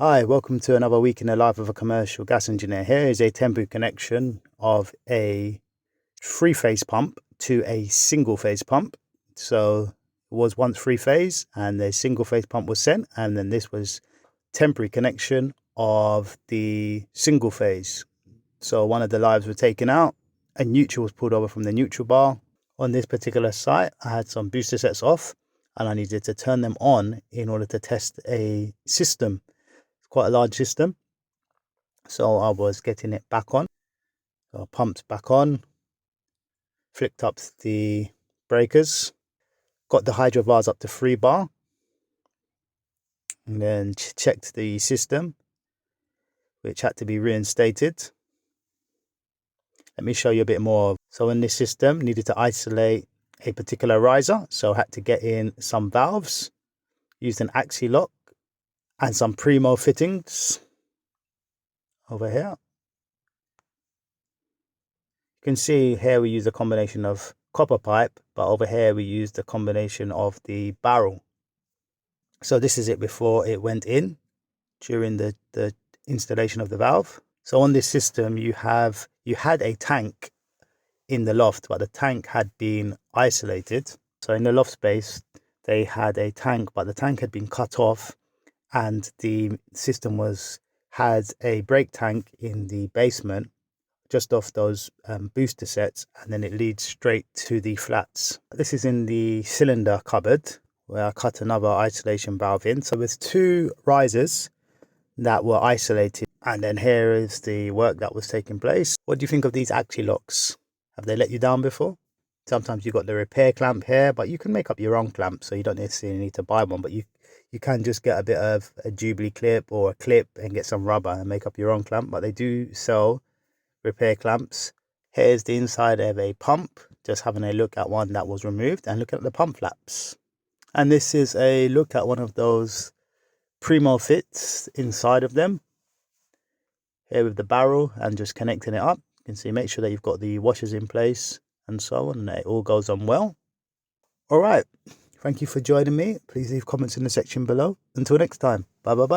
Hi, welcome to another week in the life of a commercial gas engineer. Here is a temporary connection of a three-phase pump to a single-phase pump. So it was once three-phase and the single-phase pump was sent, and then this was temporary connection of the single-phase. So one of the lives were taken out, a neutral was pulled over from the neutral bar. On this particular site, I had some booster sets off and I needed to turn them on in order to test a system. Quite a large system, so I was getting it back on. So I pumped back on, flicked up the breakers, got the hydro bars up to 3 bar, and then checked the system, which had to be reinstated. Let me show you a bit more. So in this system, needed to isolate a particular riser, so I had to get in some valves, used an axi lock and some primo fittings over here. You can see here we use a combination of copper pipe, but over here we use the combination of the barrel. So this is it before it went in during the installation of the valve. So on this system you had a tank in the loft, but the tank had been isolated. So in the loft space they had a tank, but the tank had been cut off, and the system had a brake tank in the basement just off those booster sets, and then it leads straight to the flats. This is in the cylinder cupboard where I cut another isolation valve in. So with 2 risers that were isolated, and then here is the work that was taking place. What do you think of these axi locks? Have they let you down before? Sometimes you've got the repair clamp here, but you can make up your own clamp, so you don't necessarily need to buy one, but you can just get a bit of a Jubilee clip or a clip and get some rubber and make up your own clamp. But they do sell repair clamps. Here's the inside of a pump, just having a look at one that was removed and look at the pump flaps. And this is a look at one of those primo fits inside of them, here with the barrel and just connecting it up. You can see, make sure that you've got the washers in place and so on, and it all goes on well. All right, thank you for joining me. Please leave comments in the section below. Until next time, bye bye bye.